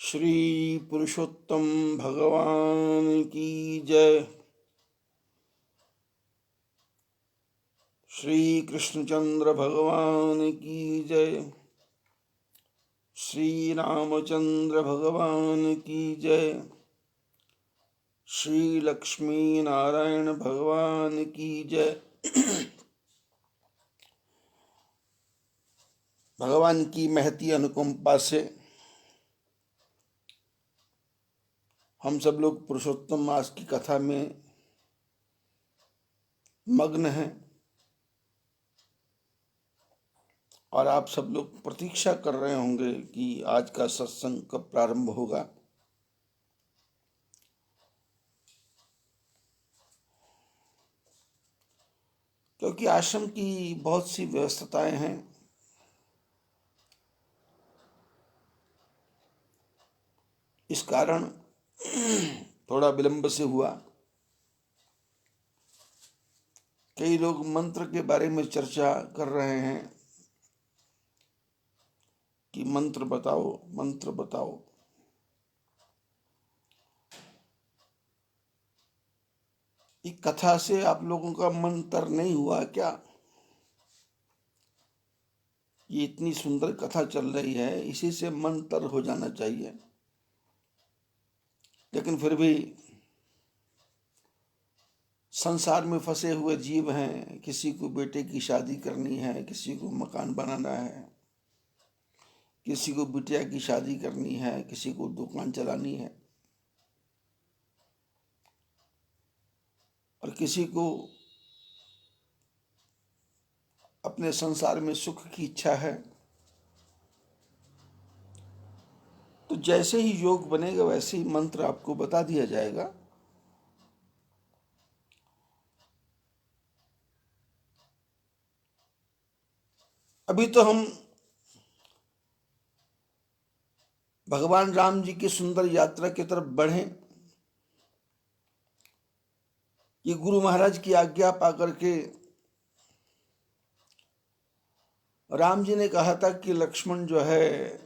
श्री पुरुषोत्तम भगवान की जय। श्री कृष्णचंद्र भगवान की जय। श्री रामचंद्र भगवान की जय। श्री लक्ष्मी नारायण भगवान की जय। भगवान की महती अनुकंपा से हम सब लोग पुरुषोत्तम मास की कथा में मग्न हैं और आप सब लोग प्रतीक्षा कर रहे होंगे कि आज का सत्संग कब प्रारंभ होगा। क्योंकि आश्रम की बहुत सी व्यस्तताएं हैं, इस कारण थोड़ा विलंब से हुआ। कई लोग मंत्र के बारे में चर्चा कर रहे हैं कि मंत्र बताओ, मंत्र बताओ। इस कथा से आप लोगों का मन तर नहीं हुआ क्या? ये इतनी सुंदर कथा चल रही है, इसी से मन तर हो जाना चाहिए। लेकिन फिर भी संसार में फंसे हुए जीव हैं, किसी को बेटे की शादी करनी है, किसी को मकान बनाना है, किसी को बिटिया की शादी करनी है, किसी को दुकान चलानी है और किसी को अपने संसार में सुख की इच्छा है। तो जैसे ही योग बनेगा वैसे ही मंत्र आपको बता दिया जाएगा। अभी तो हम भगवान राम जी की सुंदर यात्रा की तरफ बढ़े। ये गुरु महाराज की आज्ञा पाकर के राम जी ने कहा था कि लक्ष्मण जो है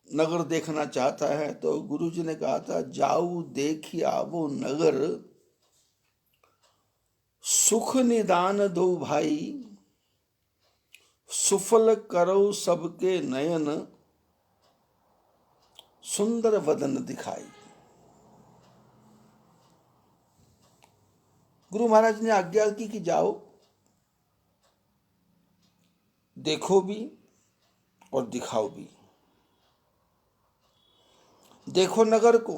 नगर देखना चाहता है, तो गुरु जी ने कहा था जाऊ देखी आवो नगर, सुख निदान दो भाई, सुफल करो सबके नयन, सुंदर वदन दिखाई। गुरु महाराज ने आज्ञा की कि जाओ, देखो भी और दिखाओ भी। देखो नगर को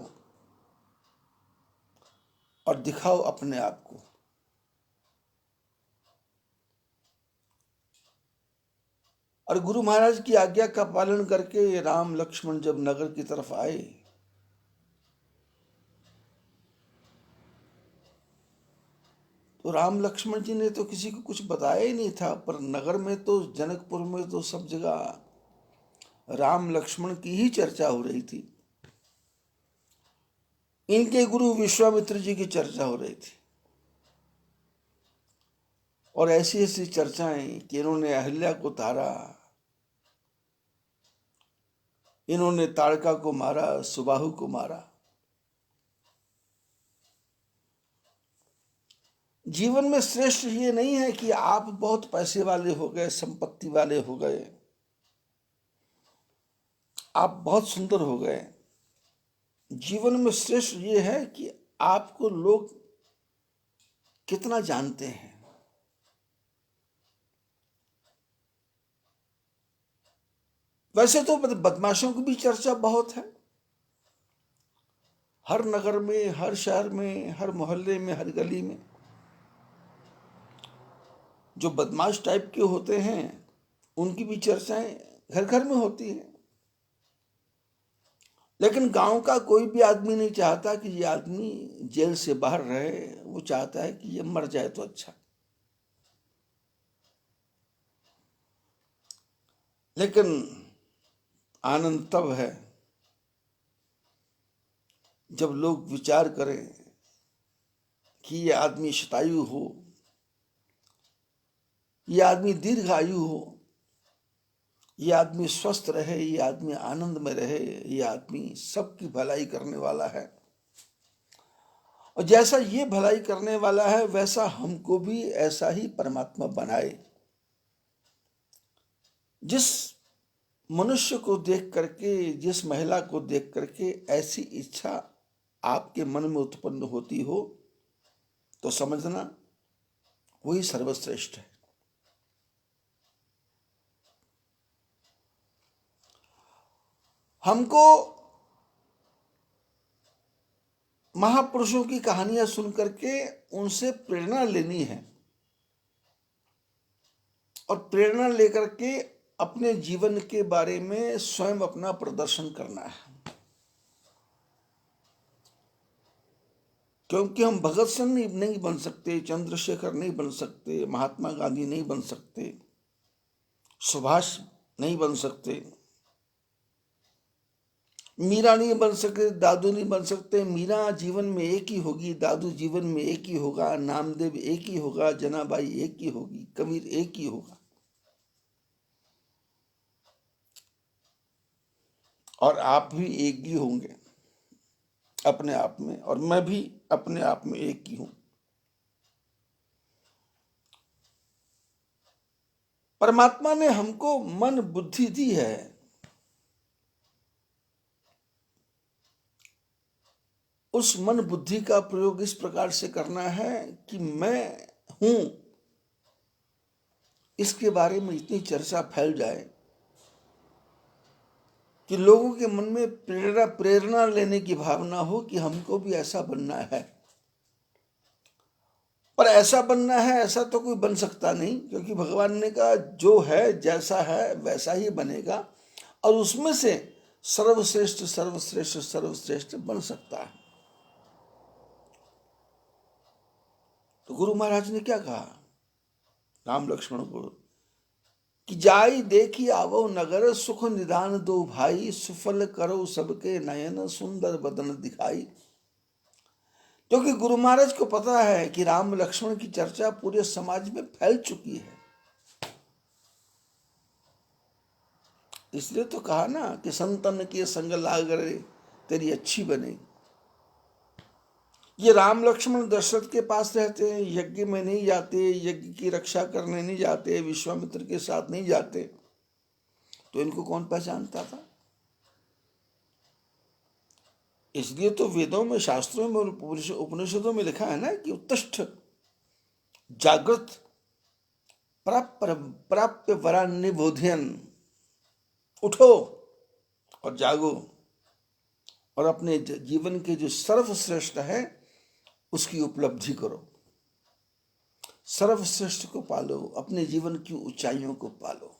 और दिखाओ अपने आप को। और गुरु महाराज की आज्ञा का पालन करके राम लक्ष्मण जब नगर की तरफ आए, तो राम लक्ष्मण जी ने तो किसी को कुछ बताया ही नहीं था, पर नगर में तो जनकपुर में तो सब जगह राम लक्ष्मण की ही चर्चा हो रही थी। इनके गुरु विश्वामित्र जी की चर्चा हो रही थी और ऐसी ऐसी चर्चाएं कि इन्होंने अहिल्या को तारा, इन्होंने ताड़का को मारा, सुबाहु को मारा। जीवन में श्रेष्ठ ये नहीं है कि आप बहुत पैसे वाले हो गए, संपत्ति वाले हो गए, आप बहुत सुंदर हो गए। जीवन में श्रेष्ठ ये है कि आपको लोग कितना जानते हैं। वैसे तो बदमाशों की भी चर्चा बहुत है, हर नगर में, हर शहर में, हर मोहल्ले में, हर गली में जो बदमाश टाइप के होते हैं उनकी भी चर्चाएं घर घर में होती हैं। लेकिन गांव का कोई भी आदमी नहीं चाहता कि ये आदमी जेल से बाहर रहे, वो चाहता है कि ये मर जाए तो अच्छा। लेकिन आनंद तब है जब लोग विचार करें कि ये आदमी शतायु हो, ये आदमी दीर्घायु हो, ये आदमी स्वस्थ रहे, ये आदमी आनंद में रहे, ये आदमी सबकी भलाई करने वाला है। और जैसा ये भलाई करने वाला है वैसा हमको भी ऐसा ही परमात्मा बनाए। जिस मनुष्य को देख करके, जिस महिला को देख करके ऐसी इच्छा आपके मन में उत्पन्न होती हो तो समझना वही सर्वश्रेष्ठ है। हमको महापुरुषों की कहानियां सुन करके उनसे प्रेरणा लेनी है और प्रेरणा लेकर के अपने जीवन के बारे में स्वयं अपना प्रदर्शन करना है। क्योंकि हम भगत सिंह नहीं बन सकते, चंद्रशेखर नहीं बन सकते, महात्मा गांधी नहीं बन सकते, सुभाष नहीं बन सकते, मीरा नहीं बन सकते, दादू नहीं बन सकते। मीरा जीवन में एक ही होगी, दादू जीवन में एक ही होगा, नामदेव एक ही होगा, जनाबाई एक ही होगी, कबीर एक ही होगा। और आप भी एक ही होंगे अपने आप में, और मैं भी अपने आप में एक ही हूं। परमात्मा ने हमको मन बुद्धि दी है। उस मन बुद्धि का प्रयोग इस प्रकार से करना है कि मैं हूं इसके बारे में इतनी चर्चा फैल जाए कि लोगों के मन में प्रेरणा लेने की भावना हो कि हमको भी ऐसा बनना है। पर ऐसा बनना है ऐसा तो कोई बन सकता नहीं, क्योंकि भगवान ने कहा जो है जैसा है वैसा ही बनेगा, और उसमें से सर्वश्रेष्ठ सर्वश्रेष्ठ सर्वश्रेष्ठ बन सकता है। तो गुरु महाराज ने क्या कहा राम लक्ष्मण को कि जाई देखी आवो नगर, सुख निदान दो भाई, सुफल करो सबके नयन, सुंदर बदन दिखाई। क्योंकि गुरु महाराज को पता है कि राम लक्ष्मण की चर्चा पूरे समाज में फैल चुकी है। इसलिए तो कहा ना कि संतन के संग लागरे तेरी अच्छी बने। ये राम लक्ष्मण दशरथ के पास रहते हैं, यज्ञ में नहीं जाते, यज्ञ की रक्षा करने नहीं जाते, विश्वामित्र के साथ नहीं जाते, तो इनको कौन पहचानता था? इसलिए तो वेदों में, शास्त्रों में, उपनिषदों में लिखा है ना कि उत्तिष्ठ जागृत प्राप्य वरान्य बोधयन, उठो और जागो और अपने जीवन के जो सर्वश्रेष्ठ है उसकी उपलब्धि करो, सर्वश्रेष्ठ को पालो, अपने जीवन की ऊंचाइयों को पालो,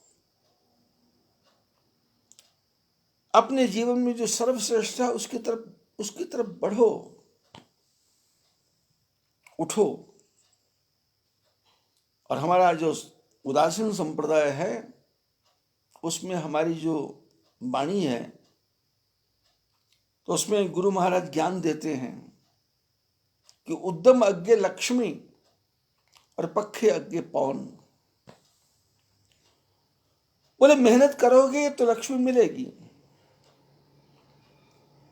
अपने जीवन में जो सर्वश्रेष्ठ है उसकी तरफ बढ़ो, उठो। और हमारा जो उदासीन संप्रदाय है उसमें हमारी जो वाणी है तो उसमें गुरु महाराज ज्ञान देते हैं कि उद्यम अज्ञे लक्ष्मी और पक्खे अज्ञे पवन। बोले मेहनत करोगे तो लक्ष्मी मिलेगी,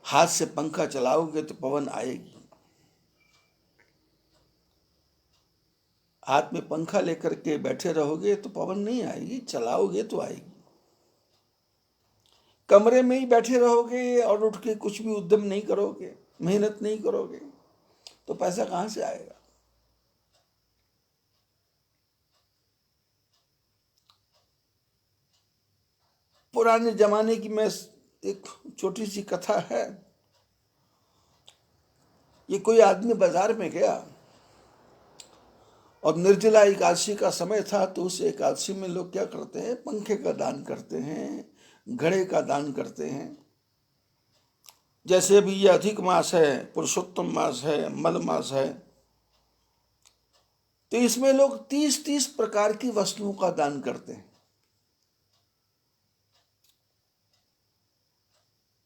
हाथ से पंखा चलाओगे तो पवन आएगी। हाथ में पंखा लेकर के बैठे रहोगे तो पवन नहीं आएगी, चलाओगे तो आएगी। कमरे में ही बैठे रहोगे और उठ के कुछ भी उद्यम नहीं करोगे, मेहनत नहीं करोगे, तो पैसा कहां से आएगा? पुराने जमाने की मैं एक छोटी सी कथा है। ये कोई आदमी बाजार में गया और निर्जला एकादशी का समय था, तो उस एकादशी में लोग क्या करते हैं, पंखे का दान करते हैं, घड़े का दान करते हैं। जैसे अभी ये अधिक मास है, पुरुषोत्तम मास है, मल मास है, तो इसमें लोग 30-30 प्रकार की वस्तुओं का दान करते हैं।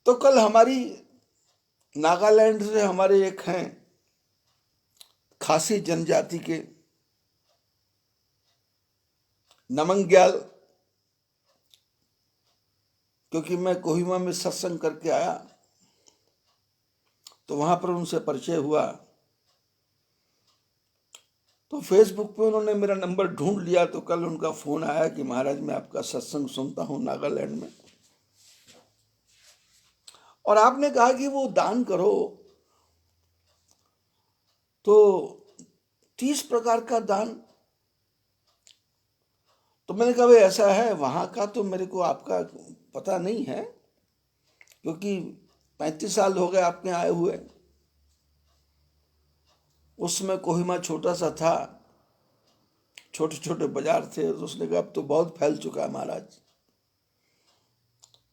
तो कल हमारी नागालैंड से हमारे एक हैं खासी जनजाति के नमंग्याल क्योंकि मैं कोहिमा में सत्संग करके आया तो वहां पर उनसे परिचय हुआ। तो फेसबुक पे उन्होंने मेरा नंबर ढूंढ लिया, तो कल उनका फोन आया कि महाराज मैं आपका सत्संग सुनता हूँ नागालैंड में, और आपने कहा कि वो दान करो, तो 30 प्रकार का दान। तो मैंने कहा भाई ऐसा है, वहां का तो मेरे को आपका पता नहीं है, क्योंकि 35 साल हो गए आपके आए हुए। उस समय कोहिमा छोटा सा था, छोटे छोटे बाजार थे। तो उसने कहा अब तो बहुत फैल चुका है महाराज,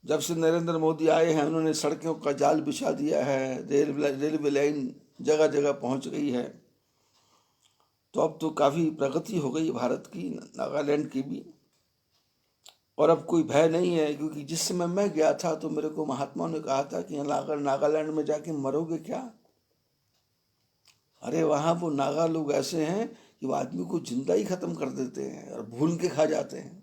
जब से नरेंद्र मोदी आए हैं उन्होंने सड़कों का जाल बिछा दिया है, रेलवे लाइन जगह जगह पहुंच गई है, तो अब तो काफी प्रगति हो गई भारत की, नागालैंड की भी। और अब कोई भय नहीं है, क्योंकि जिस समय मैं गया था तो मेरे को महात्माओं ने कहा था कि नागालैंड में जाके मरोगे क्या? अरे वहां वो नागा लोग ऐसे हैं कि वो आदमी को जिंदा ही खत्म कर देते हैं और भून के खा जाते हैं।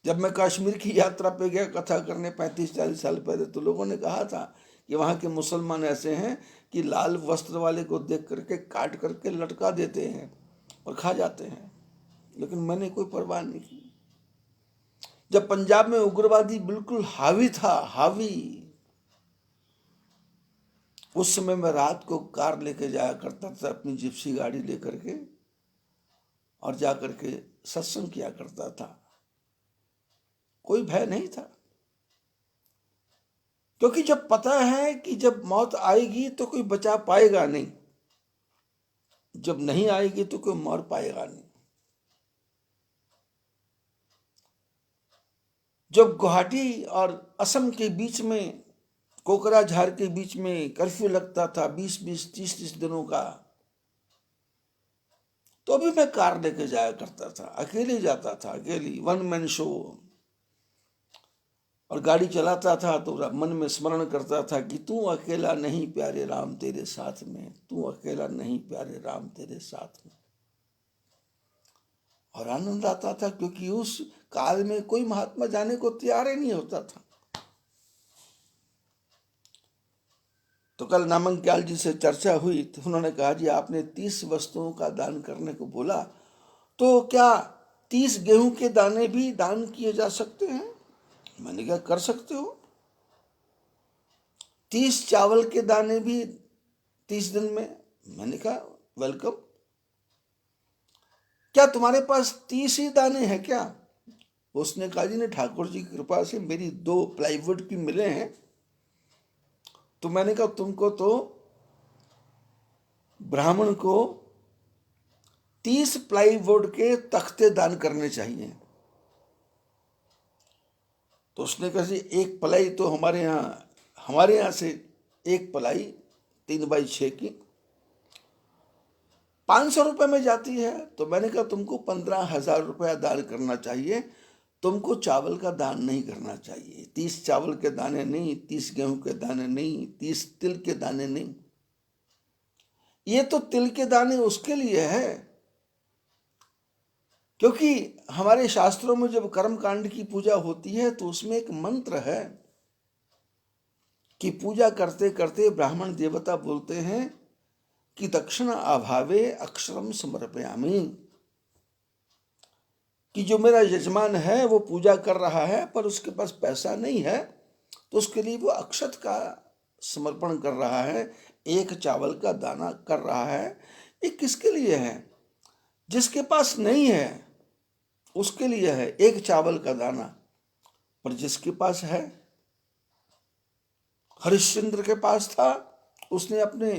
जब मैं कश्मीर की यात्रा पे गया कथा करने 35-40 साल पहले, तो लोगों ने कहा था कि वहाँ के मुसलमान ऐसे हैं कि लाल वस्त्र वाले को देख करके काट करके लटका देते हैं और खा जाते हैं, लेकिन मैंने कोई परवाह नहीं की। जब पंजाब में उग्रवादी बिल्कुल हावी था, हावी, उस समय मैं रात को कार लेके जाया करता था अपनी जिप्सी गाड़ी लेकर के, और जा करके सत्संग किया करता था। कोई भय नहीं था, क्योंकि जब पता है कि जब मौत आएगी तो कोई बचा पाएगा नहीं, जब नहीं आएगी तो कोई मर पाएगा नहीं। जब गुवाहाटी और असम के बीच में, कोकराझार के बीच में कर्फ्यू लगता था 20-20, 30-30 दिनों का, तो भी मैं कार लेके जाया करता था, अकेले जाता था, अकेली, वन मैन शो। और गाड़ी चलाता था तो मन में स्मरण करता था कि तू अकेला नहीं प्यारे राम तेरे साथ में, तू अकेला नहीं प्यारे राम तेरे साथ में। और आनंद आता था, क्योंकि उस काल में कोई महात्मा जाने को तैयार ही नहीं होता था। तो कल नामंग्याल जी से चर्चा हुई तो उन्होंने कहा जी आपने 30 वस्तुओं का दान करने को बोला, तो क्या 30 गेहूं के दाने भी दान किए जा सकते हैं? मैंने कहा कर सकते हो। 30 चावल के दाने भी 30 दिन में? मैंने कहा वेलकम। क्या तुम्हारे पास 30 ही दाने हैं क्या? उसने कहा जी ने ठाकुर जी की कृपा से मेरी 2 प्लाईवुड की मिले हैं। तो मैंने कहा तुमको तो ब्राह्मण को 30 प्लाईवुड के तख्ते दान करने चाहिए। तो उसने कहा जी एक प्लाई तो हमारे यहाँ से एक प्लाई 3x6 की 500 रुपये में जाती है। तो मैंने कहा तुमको 15,000 रुपया दान करना चाहिए, तुमको चावल का दान नहीं करना चाहिए। 30 चावल के दाने नहीं, 30 गेहूं के दाने नहीं, 30 तिल के दाने नहीं। ये तो तिल के दाने उसके लिए है, क्योंकि हमारे शास्त्रों में जब कर्म कांड की पूजा होती है तो उसमें एक मंत्र है कि पूजा करते करते ब्राह्मण देवता बोलते हैं कि दक्षिण अभावे अक्षरम समर्पयामि, कि जो मेरा यजमान है वो पूजा कर रहा है पर उसके पास पैसा नहीं है, तो उसके लिए वो अक्षत का समर्पण कर रहा है, एक चावल का दाना कर रहा है। ये किसके लिए है? जिसके पास नहीं है उसके लिए है एक चावल का दाना, पर जिसके पास है, हरिश्चंद्र के पास था, उसने अपने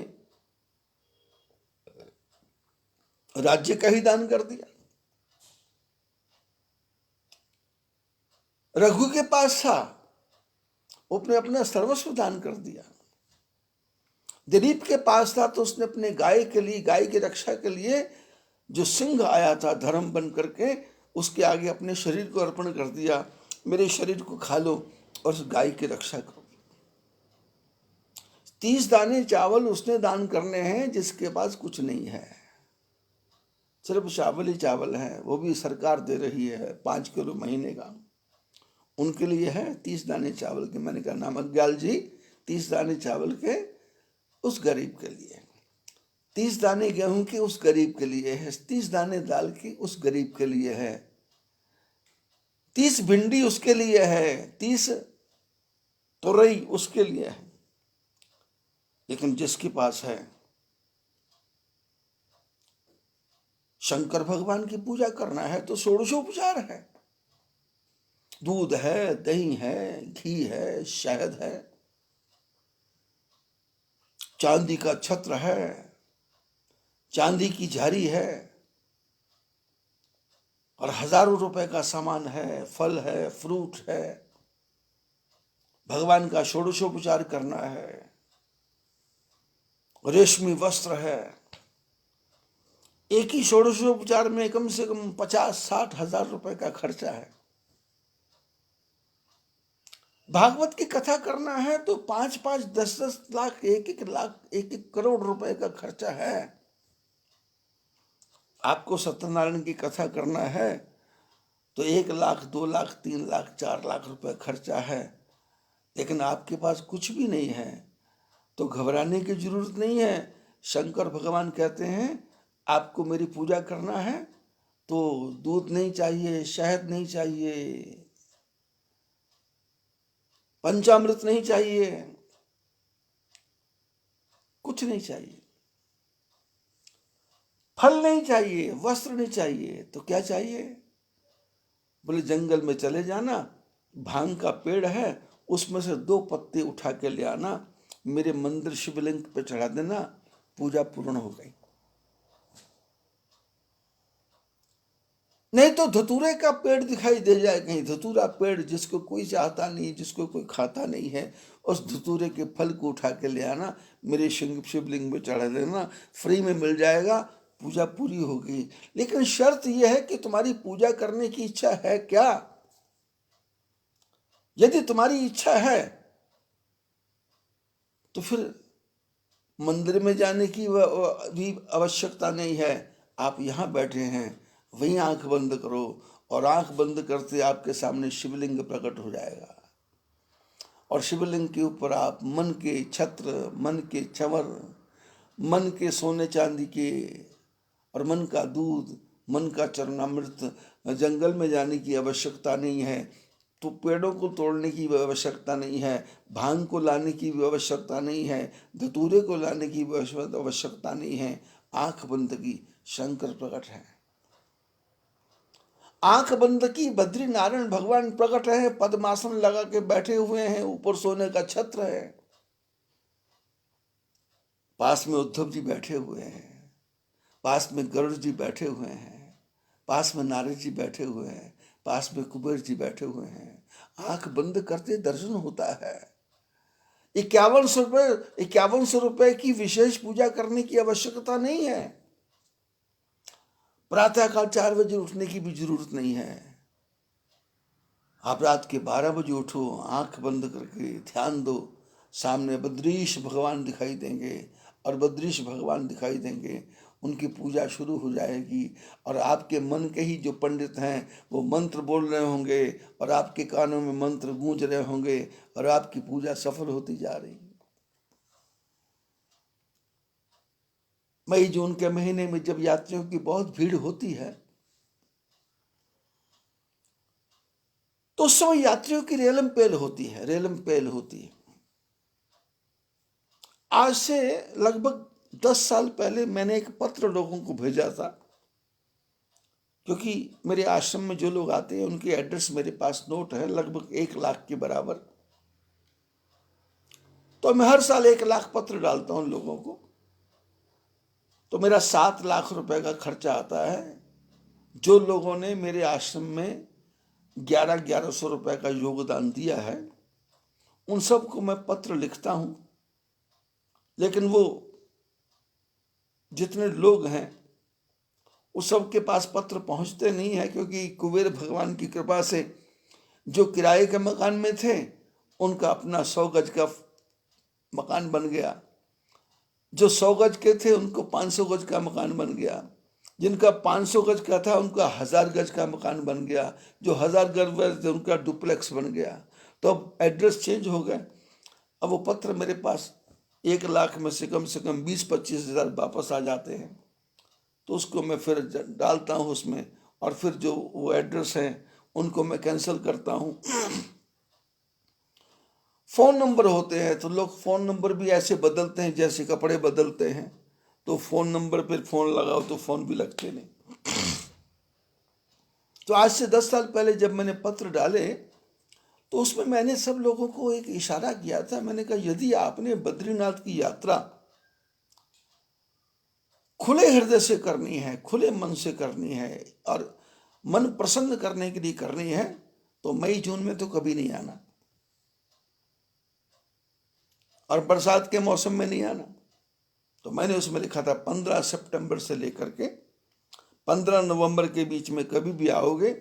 राज्य का ही दान कर दिया। रघु के पास था, उसने अपना सर्वस्व दान कर दिया। दिलीप के पास था तो उसने अपने गाय के लिए, गाय की रक्षा के लिए जो सिंह आया था धर्म बन करके, उसके आगे अपने शरीर को अर्पण कर दिया, मेरे शरीर को खा लो और उस गाय की रक्षा करो। 30 दाने चावल उसने दान करने हैं जिसके पास कुछ नहीं है, सिर्फ चावल ही चावल है, वो भी सरकार दे रही है 5 किलो महीने का। उनके लिए है 30 दाने चावल के। मैंने कहा नामग्याल जी 30 दाने चावल के उस गरीब के लिए, 30 दाने गेहूं के उस गरीब के लिए है, 30 दाने दाल की उस गरीब के लिए है, 30 भिंडी उसके लिए है, 30 तुरई उसके लिए है। लेकिन जिसके पास है शंकर भगवान की पूजा करना है तो षोडशोपचार है, दूध है, दही है, घी है, शहद है, चांदी का छत्र है, चांदी की झारी है, और हजारों रुपए का सामान है, फल है, फ्रूट है, भगवान का षोडशोपचार करना है, रेशमी वस्त्र है। एक ही षोडशोपचार में कम से कम 50-60 हजार रुपए का खर्चा है। भागवत की कथा करना है तो 5-5, 10-10 लाख, 1-1 लाख, 1-1 करोड़ रुपए का खर्चा है। आपको सत्यनारायण की कथा करना है तो 1 लाख, 2 लाख, 3 लाख, 4 लाख रुपए खर्चा है। लेकिन आपके पास कुछ भी नहीं है तो घबराने की जरूरत नहीं है। शंकर भगवान कहते हैं आपको मेरी पूजा करना है तो दूध नहीं चाहिए, शहद नहीं चाहिए, पंचामृत नहीं चाहिए, कुछ नहीं चाहिए, फल नहीं चाहिए, वस्त्र नहीं चाहिए, तो क्या चाहिए? बोले जंगल में चले जाना, भांग का पेड़ है, उसमें से 2 पत्ते उठा के ले आना, मेरे मंदिर शिवलिंग पे चढ़ा देना, पूजा पूर्ण हो गई। नहीं तो धतूरे का पेड़ दिखाई दे जाए कहीं, धतूरा पेड़ जिसको कोई चाहता नहीं, जिसको कोई खाता नहीं है, उस धतूरे के फल को उठा के ले आना, मेरे शिवलिंग में चढ़ा देना, फ्री में मिल जाएगा, पूजा पूरी होगी। लेकिन शर्त यह है कि तुम्हारी पूजा करने की इच्छा है क्या? यदि तुम्हारी इच्छा है तो फिर मंदिर में जाने की भी आवश्यकता नहीं है। आप यहाँ बैठे हैं, वहीं आंख बंद करो और आंख बंद करते आपके सामने शिवलिंग प्रकट हो जाएगा, और शिवलिंग के ऊपर आप मन के छत्र, मन के चंवर, मन के सोने चांदी के और मन का दूध, मन का चरणामृत, जंगल में जाने की आवश्यकता नहीं है, तो पेड़ों को तोड़ने की भी आवश्यकता नहीं है, भांग को लाने की भी आवश्यकता नहीं है, धतूरे को लाने की भी आवश्यकता नहीं है। आंख बंद की, शंकर प्रकट है। आंख बंद की, बद्री नारायण भगवान प्रकट है, पद्मासन लगा के बैठे हुए हैं, ऊपर सोने का छत्र है, पास में उद्धव जी बैठे हुए हैं, पास में गरुड़ जी बैठे हुए हैं, पास में नारद जी बैठे हुए हैं, पास में कुबेर जी बैठे हुए हैं। आंख बंद करते दर्शन होता है। 5100 रुपए की विशेष पूजा करने की आवश्यकता नहीं है। प्रातःकाल 4 बजे उठने की भी जरूरत नहीं है। आप रात के 12 बजे उठो, आंख बंद करके ध्यान दो, सामने बद्रीश भगवान दिखाई देंगे, और बद्रीश भगवान दिखाई देंगे, उनकी पूजा शुरू हो जाएगी, और आपके मन के ही जो पंडित हैं वो मंत्र बोल रहे होंगे, और आपके कानों में मंत्र गूंज रहे होंगे, और आपकी पूजा सफल होती जा रही। मई जून के महीने में जब यात्रियों की बहुत भीड़ होती है तो उस समय यात्रियों की रेलम पेल होती है। आज से लगभग 10 साल पहले मैंने एक पत्र लोगों को भेजा था, क्योंकि मेरे आश्रम में जो लोग आते हैं उनके एड्रेस मेरे पास नोट है, लगभग 1 लाख के बराबर। तो मैं हर साल 1 लाख पत्र डालता हूं लोगों को, तो मेरा 7 लाख रुपए का खर्चा आता है। जो लोगों ने मेरे आश्रम में 1100 रुपए का योगदान दिया है उन सबको मैं पत्र लिखता हूं। लेकिन वो जितने लोग हैं उस सब के पास पत्र पहुंचते नहीं है, क्योंकि कुबेर भगवान की कृपा से जो किराए के मकान में थे उनका अपना 100 गज का मकान बन गया, जो 100 गज के थे उनको 500 गज का मकान बन गया, जिनका 500 गज का था उनका 1000 गज का मकान बन गया, जो 1000 गज थे उनका डुप्लेक्स बन गया। तो अब एड्रेस चेंज हो गए। अब वो पत्र मेरे पास 1 लाख में से कम 20-25 हज़ार वापस आ जाते हैं। तो उसको मैं फिर डालता हूँ उसमें, और फिर जो वो एड्रेस हैं उनको मैं कैंसिल करता हूँ। फ़ोन नंबर होते हैं तो लोग फ़ोन नंबर भी ऐसे बदलते हैं जैसे कपड़े बदलते हैं। तो फ़ोन नंबर पर फ़ोन लगाओ तो फ़ोन भी लगते नहीं। तो आज से 10 साल पहले जब मैंने पत्र डाले तो उसमें मैंने सब लोगों को एक इशारा किया था। मैंने कहा यदि आपने बद्रीनाथ की यात्रा खुले हृदय से करनी है, खुले मन से करनी है और मन प्रसन्न करने के लिए करनी है, तो मई जून में तो कभी नहीं आना, और बरसात के मौसम में नहीं आना। तो मैंने उसमें लिखा था 15 सितंबर से लेकर के 15 नवंबर के बीच में कभी भी आओगे,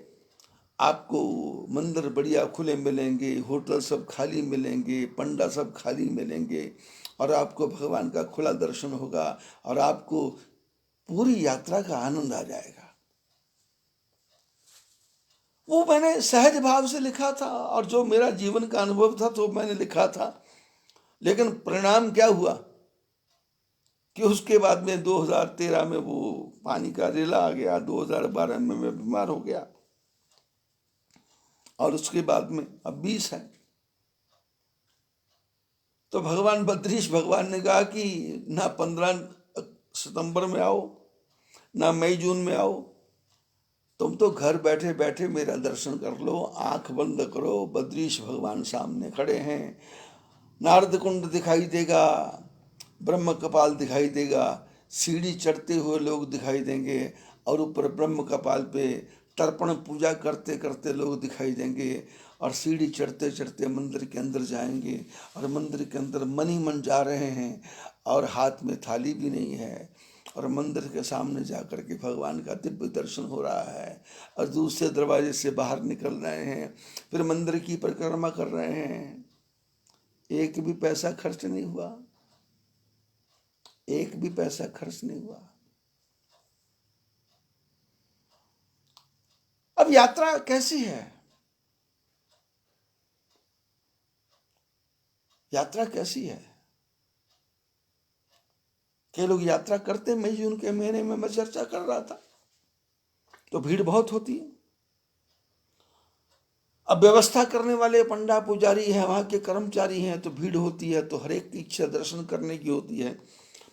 आपको मंदिर बढ़िया खुले मिलेंगे, होटल सब खाली मिलेंगे, पंडा सब खाली मिलेंगे, और आपको भगवान का खुला दर्शन होगा और आपको पूरी यात्रा का आनंद आ जाएगा। वो मैंने सहज भाव से लिखा था, और जो मेरा जीवन का अनुभव था तो मैंने लिखा था। लेकिन परिणाम क्या हुआ कि उसके बाद में 2013 में वो पानी का रेला आ गया, 2012 में मैं बीमार हो गया, और उसके बाद में अब 20 है। तो भगवान बद्रीश भगवान ने कहा कि ना 15 सितंबर में आओ, ना मई जून में आओ, तुम तो घर बैठे बैठे मेरा दर्शन कर लो, आंख बंद करो, बद्रीश भगवान सामने खड़े हैं, नारद कुंड दिखाई देगा, ब्रह्म कपाल दिखाई देगा, सीढ़ी चढ़ते हुए लोग दिखाई देंगे, और ऊपर ब्रह्म कपाल पे तर्पण पूजा करते करते लोग दिखाई देंगे, और सीढ़ी चढ़ते चढ़ते मंदिर के अंदर जाएंगे, और मंदिर के अंदर मन ही मन जा रहे हैं, और हाथ में थाली भी नहीं है, और मंदिर के सामने जाकर के भगवान का दिव्य दर्शन हो रहा है, और दूसरे दरवाजे से बाहर निकल रहे हैं, फिर मंदिर की परिक्रमा कर रहे हैं। एक भी पैसा खर्च नहीं हुआ, एक भी पैसा खर्च नहीं हुआ। अब यात्रा कैसी है? यात्रा कैसी है? कई लोग यात्रा करते मई जून के महीने में, मैं चर्चा कर रहा था, तो भीड़ बहुत होती है। अब व्यवस्था करने वाले पंडा पुजारी हैं, वहाँ के कर्मचारी हैं, तो भीड़ होती है, तो हर एक की इच्छा दर्शन करने की होती है।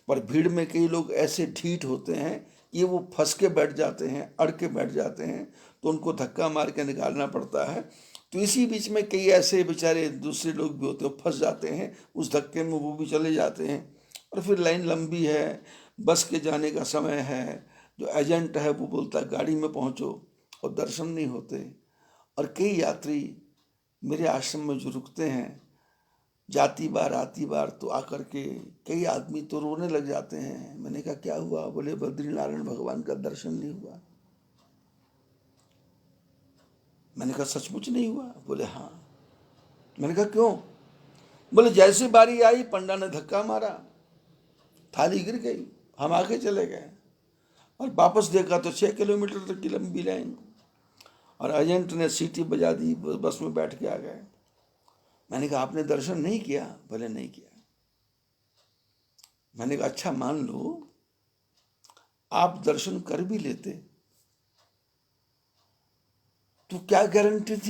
पर भीड़ में कई लोग ऐसे ढीठ होते हैं कि वो फंस के बैठ जाते हैं, अड़ के बैठ जाते हैं, तो उनको धक्का मार के निकालना पड़ता है। तो इसी बीच में कई ऐसे बेचारे दूसरे लोग भी होते हैं, फंस जाते हैं, उस धक्के में वो भी चले जाते हैं, और फिर लाइन लंबी है, बस के जाने का समय है, जो एजेंट है वो बोलता है गाड़ी में पहुँचो, और दर्शन नहीं होते। और कई यात्री मेरे आश्रम में जो रुकते हैं, जाती बार आती बार, तो आकर के कई आदमी तो रोने लग जाते हैं। मैंने कहा क्या हुआ? बोले बद्रीनारायण भगवान का दर्शन नहीं हुआ। मैंने कहा सचमुच नहीं हुआ? बोले हाँ। मैंने कहा क्यों? बोले जैसे बारी आई पंडा ने धक्का मारा, थाली गिर गई, हम आगे चले गए, और वापस देखा तो 6 किलोमीटर तक की लंबी लाइन, और एजेंट ने सीटी बजा दी, बस में बैठ के आ गए। मैंने कहा आपने दर्शन नहीं किया? बोले नहीं किया। मैंने कहा अच्छा मान लो आप दर्शन कर भी लेते, तो क्या गारंटी थी